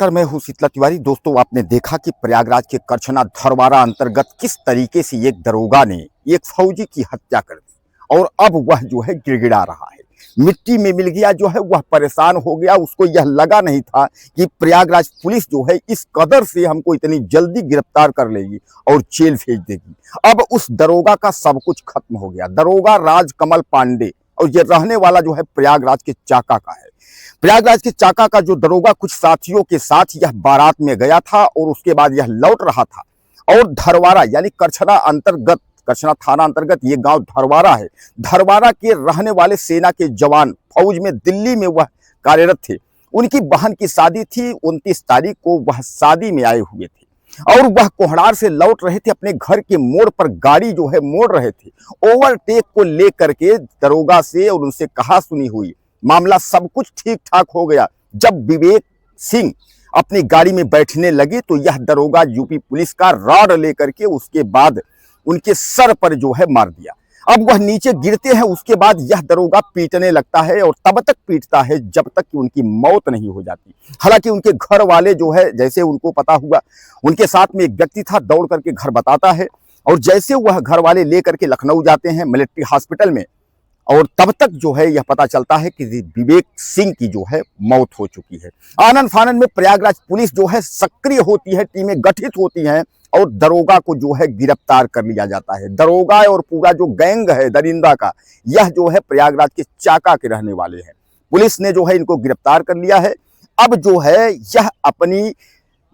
नमस्कार, मैं हूं शीतला तिवारी। दोस्तों, आपने देखा कि प्रयागराज के करछना धरवाड़ा अंतर्गत किस तरीके से एक दरोगा ने एक फौजी की हत्या कर दी और अब वह जो है गिड़गिड़ा रहा है, मिट्टी में मिल गया, जो है वह परेशान हो गया। उसको यह लगा नहीं था कि प्रयागराज पुलिस जो है इस कदर से हमको इतनी जल्दी गिरफ्तार कर लेगी और जेल भेज देगी। अब उस दरोगा का सब कुछ खत्म हो गया। दरोगा राजकमल पांडे, और ये रहने वाला जो है प्रयागराज के चाका का है। प्रयागराज के चाका का जो दरोगा कुछ साथियों के साथ यह बारात में गया था और उसके बाद यह लौट रहा था और धरवाड़ा यानी करछना थाना अंतर्गत ये गांव धरवाड़ा है। धरवाड़ा के रहने वाले सेना के जवान फौज में दिल्ली में वह कार्यरत थे। उनकी बहन की शादी थी, 29 तारीख को वह शादी में आए हुए थे और वह कोहड़ार से लौट रहे थे। अपने घर के मोड़ पर गाड़ी जो है मोड़ रहे थे। ओवरटेक को लेकर के दरोगा से और उनसे कहा सुनी हुई, मामला सब कुछ ठीक ठाक हो गया। जब विवेक सिंह अपनी गाड़ी में बैठने लगे तो यह दरोगा यूपी पुलिस का रॉड लेकर के उसके बाद उनके सर पर जो है मार दिया। अब वह नीचे गिरते हैं, उसके बाद यह दरोगा पीटने लगता है और तब तक पीटता है जब तक कि उनकी मौत नहीं हो जाती। हालांकि उनके घर वाले जो है, जैसे उनको पता हुआ, उनके साथ में एक व्यक्ति था, दौड़ करके घर बताता है और जैसे वह घर वाले लेकर के लखनऊ जाते हैं मिलिट्री हॉस्पिटल में, और तब तक जो है यह पता चलता है कि विवेक सिंह की जो है मौत हो चुकी है। आनन फानन में प्रयागराज पुलिस जो है सक्रिय होती है, टीमें गठित होती हैं और दरोगा को जो है गिरफ्तार कर लिया जाता है। दरोगा और पूरा जो गैंग है दरिंदा का, यह जो है प्रयागराज के चाका के रहने वाले हैं। पुलिस ने जो है इनको गिरफ्तार कर लिया है। अब जो है यह अपनी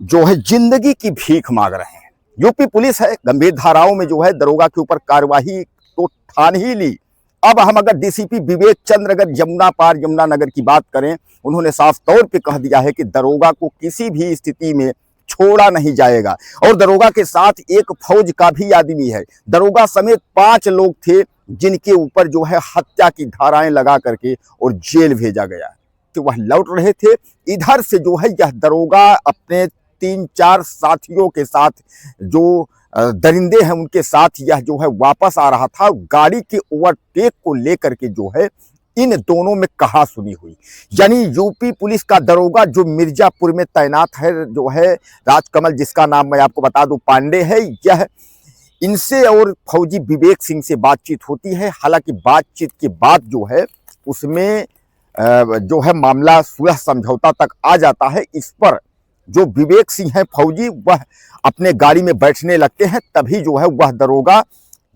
जो है जिंदगी की भीख मांग रहे हैं। यूपी पुलिस है, गंभीर धाराओं में जो है दरोगा के ऊपर कार्यवाही तो ठान ही ली। अब हम अगर डीसीपी विवेक चंद्र अगर यमुनानगर की बात करें, उन्होंने साफ तौर पे कह दिया है कि दरोगा को किसी भी स्थिति में छोड़ा नहीं जाएगा और दरोगा के साथ एक फौज का भी आदमी है। दरोगा समेत 5 लोग थे जिनके ऊपर जो है हत्या की धाराएं लगा करके और जेल भेजा गया। तो वह लौट रहे थे। इधर से जो है यह दरोगा अपने 3-4 साथियों के साथ, जो दरिंदे हैं उनके साथ यह जो है वापस आ रहा था। गाड़ी के ओवरटेक को लेकर के जो है इन दोनों में कहा सुनी हुई, यानी यूपी पुलिस का दरोगा जो मिर्जापुर में तैनात है, जो है राजकमल, जिसका नाम मैं आपको बता दूं पांडे है, यह इनसे और फौजी विवेक सिंह से बातचीत होती है। हालांकि बातचीत के बाद जो है उसमें जो है मामला सुलह समझौता तक आ जाता है। इस पर जो विवेक सिंह है फौजी, वह अपने गाड़ी में बैठने लगते हैं। तभी जो है वह दरोगा,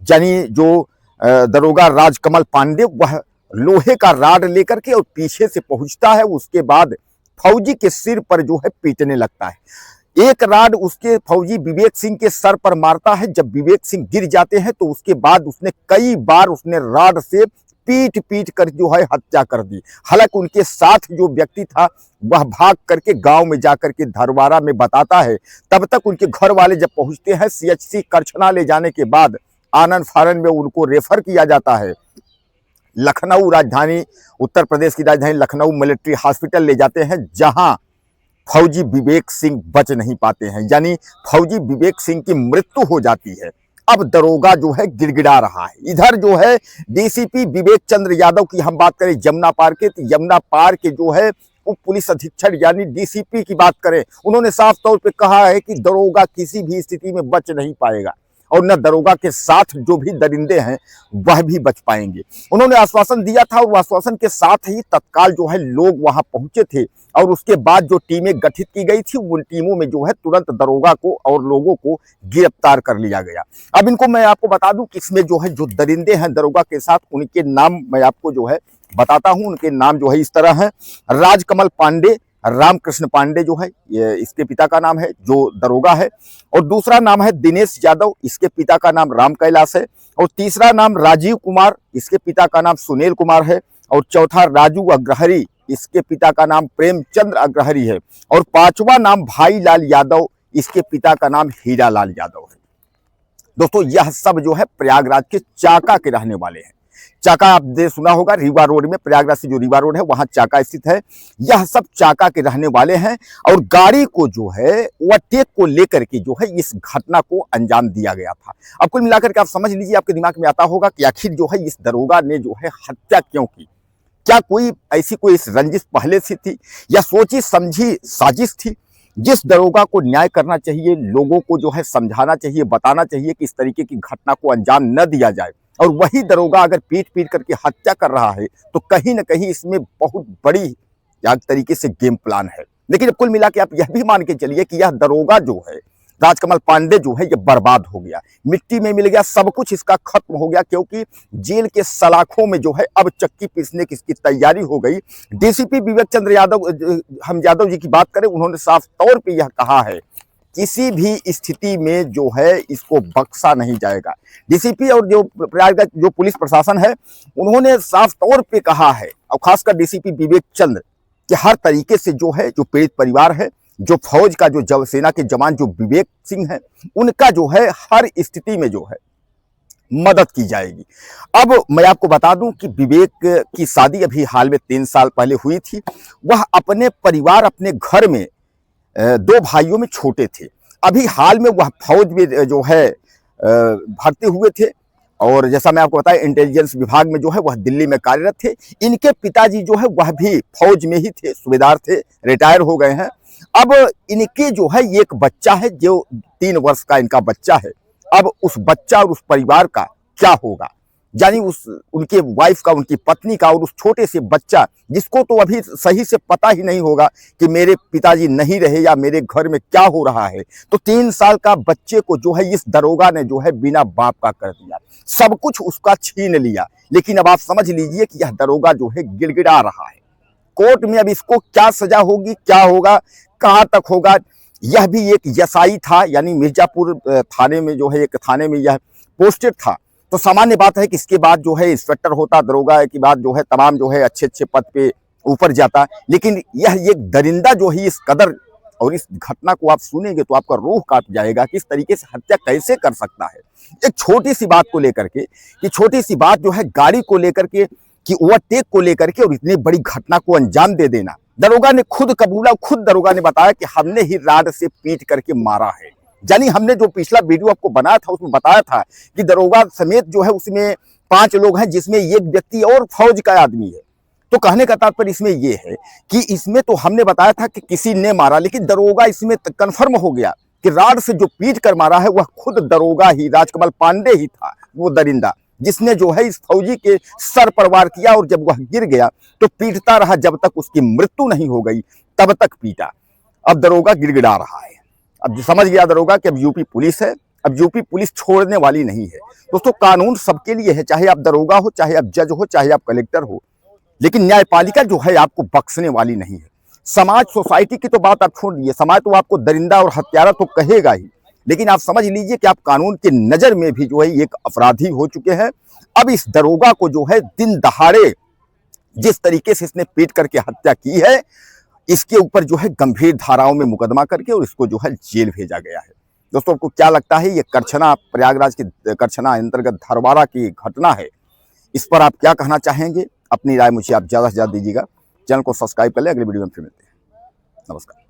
यानी जो दरोगा राजकमल पांडे, वह लोहे का राड लेकर के और पीछे से पहुंचता है। उसके बाद फौजी के सिर पर जो है पीटने लगता है। एक राड उसके फौजी विवेक सिंह के सर पर मारता है। जब विवेक सिंह गिर जाते हैं तो उसके बाद उसने कई बार उसने राड से पीट कर जो है हत्या कर दी। हालांकि उनके साथ जो व्यक्ति था वह भाग करके गांव में जाकर के धरवाड़ा में बताता है। तब तक उनके घर वाले जब पहुंचते हैं, सीएचसी करछना ले जाने के बाद आनन फानन में उनको रेफर किया जाता है। लखनऊ, राजधानी उत्तर प्रदेश की राजधानी लखनऊ मिलिट्री हॉस्पिटल ले जाते हैं, जहां फौजी विवेक सिंह बच नहीं पाते हैं, यानी फौजी विवेक सिंह की मृत्यु हो जाती है। अब दरोगा जो है गिड़गिड़ा रहा है। इधर जो है डीसीपी विवेक चंद्र यादव की हम बात करें यमुना पार के, तो यमुना पार के जो है उप पुलिस अधीक्षक यानी डीसीपी की बात करें, उन्होंने साफ तौर पे कहा है कि दरोगा किसी भी स्थिति में बच नहीं पाएगा और न दरोगा के साथ जो भी दरिंदे हैं वह भी बच पाएंगे। उन्होंने आश्वासन दिया था और आश्वासन के साथ ही तत्काल जो है लोग वहां पहुंचे थे और उसके बाद जो टीमें गठित की गई थी, उन टीमों में जो है तुरंत दरोगा को और लोगों को गिरफ्तार कर लिया गया। अब इनको मैं आपको बता दूं कि इसमें जो है जो दरिंदे हैं दरोगा के साथ, उनके नाम मैं आपको जो है बताता हूं। उनके नाम जो है इस तरह है: राजकमल पांडे, रामकृष्ण पांडे जो है ये इसके पिता का नाम है जो दरोगा है, और दूसरा नाम है दिनेश यादव, इसके पिता का नाम राम कैलाश है, और तीसरा नाम राजीव कुमार, इसके पिता का नाम सुनील कुमार है, और चौथा राजू अग्रहरी, इसके पिता का नाम प्रेमचंद्र अग्रहरी है, और पांचवा नाम भाई लाल यादव, इसके पिता का नाम हीरा लाल यादव है। दोस्तों, यह सब जो है प्रयागराज के चाका के रहने वाले हैं। चाका आपने सुना होगा, रीवा रोड में, प्रयागराज से जो रीवा रोड है वहां चाका स्थित है। यह सब चाका के रहने वाले हैं और गाड़ी को जो है ओवरटेक को लेकर के जो है इस घटना को अंजाम दिया गया था। अब कुल मिलाकर के आप समझ लीजिए, आपके दिमाग में आता होगा कि आखिर जो है इस दरोगा ने जो है हत्या क्यों की। क्या कोई ऐसी कोई रंजिश पहले से थी या सोची समझी साजिश थी, जिस दरोगा को न्याय करना चाहिए, लोगों को जो है समझाना चाहिए, बताना चाहिए कि इस तरीके की घटना को अंजाम न दिया जाए, और वही दरोगा अगर पीट पीट करके हत्या कर रहा है, तो कहीं ना कहीं इसमें बहुत बड़ी एक तरीके से गेम प्लान है। लेकिन कुल मिला के आप यह भी मान के चलिए कि यह दरोगा जो है, राजकमल पांडे जो है, ये बर्बाद हो गया, मिट्टी में मिल गया, सब कुछ इसका खत्म हो गया, क्योंकि जेल के सलाखों में जो है अब चक्की पीसने की इसकी तैयारी हो गई। डीसीपी विवेक चंद्र यादव, हम यादव जी की बात करें, उन्होंने साफ तौर पे यह कहा है, किसी भी स्थिति में जो है इसको बख्शा नहीं जाएगा। डीसीपी और जो प्रयागराज जो पुलिस प्रशासन है, उन्होंने साफ तौर पे कहा है, और खासकर डीसीपी विवेक चंद्र, कि हर तरीके से जो है जो पीड़ित परिवार है, जो फौज का जो सेना के जवान जो विवेक सिंह है, उनका जो है हर स्थिति में जो है मदद की जाएगी। अब मैं आपको बता दूं कि विवेक की शादी अभी हाल में 3 साल पहले हुई थी। वह अपने परिवार, अपने घर में 2 भाइयों में छोटे थे। अभी हाल में वह फौज में जो है भर्ती हुए थे, और जैसा मैं आपको बताया इंटेलिजेंस विभाग में जो है वह दिल्ली में कार्यरत थे। इनके पिताजी जो है वह भी फौज में ही थे, सूबेदार थे, रिटायर हो गए हैं। अब इनके जो है एक बच्चा है, जो 3 वर्ष का इनका बच्चा है। अब उस बच्चा और उस परिवार का क्या होगा, यानी उस उनके वाइफ का, उनकी पत्नी का, और उस छोटे से बच्चा, जिसको तो अभी सही से पता ही नहीं होगा कि मेरे पिताजी नहीं रहे या मेरे घर में क्या हो रहा है। तो 3 साल का बच्चे को जो है इस दरोगा ने जो है बिना बाप का कर दिया, सब कुछ उसका छीन लिया। लेकिन अब आप समझ लीजिए कि यह दरोगा जो है गिड़गिड़ा रहा है। कोर्ट में अब इसको क्या सजा होगी, क्या होगा, कहां तक होगा। यह भी एक यसाई था, यानी मिर्जापुर थाने में जो है, एक थाने में यह पोस्टेड था। तो सामान्य बात है कि इसके बाद जो है इंस्पेक्टर होता, दरोगा के बाद जो है तमाम जो है अच्छे अच्छे पद पे ऊपर जाता। लेकिन यह एक दरिंदा जो है इस कदर, और इस घटना को आप सुनेंगे तो आपका रूह कांप जाएगा कि इस तरीके से हत्या कैसे कर सकता है। एक छोटी सी बात को लेकर के, कि छोटी सी बात जो है गाड़ी को लेकर के, कि ओवरटेक को लेकर के, और इतनी बड़ी घटना को अंजाम दे देना। दरोगा ने खुद कबूला, खुद दरोगा ने बताया कि हमने ही राड से पीट करके मारा है। यानी हमने जो पिछला वीडियो आपको बनाया था उसमें बताया था कि दरोगा समेत जो है उसमें 5 लोग हैं, जिसमें एक व्यक्ति और फौज का आदमी है। तो कहने का तात्पर्य इसमें यह है कि इसमें तो हमने बताया था कि किसी ने मारा, लेकिन दरोगा इसमें कन्फर्म हो गया कि राड से जो पीट कर मारा है वह खुद दरोगा ही, राजकमल पांडे ही था, वो दरिंदा, जिसने जो है इस फौजी के सर पर वार किया। और जब वह गिर गया तो पीटता रहा, जब तक उसकी मृत्यु नहीं हो गई तब तक पीटा। अब दरोगा गिड़गिड़ा रहा है। अब समझ गया दरोगा कि अब यूपी पुलिस है, अब यूपी पुलिस छोड़ने वाली नहीं है। दोस्तों, कानून सबके लिए है, चाहे आप दरोगा हो, चाहे आप जज हो, चाहे आप कलेक्टर हो, लेकिन न्यायपालिका जो है आपको बख्शने वाली नहीं है। समाज, सोसाइटी की तो बात आप छोड़ दीजिए, समाज तो आपको दरिंदा और हत्यारा तो कहेगा ही, लेकिन आप समझ लीजिए कि आप कानून की नजर में भी जो है एक अपराधी हो चुके हैं। अब इस दरोगा को जो है दिन दहाड़े जिस तरीके से इसने पीट करके हत्या की है, इसके ऊपर जो है गंभीर धाराओं में मुकदमा करके और इसको जो है जेल भेजा गया है। दोस्तों, आपको क्या लगता है, ये करछना, प्रयागराज की करछना अंतर्गत धरवाड़ा की घटना है, इस पर आप क्या कहना चाहेंगे? अपनी राय मुझे आप ज़्यादा से ज़्यादा दीजिएगा। चैनल को सब्सक्राइब कर लें। अगले वीडियो में फिर मिलते हैं। नमस्कार।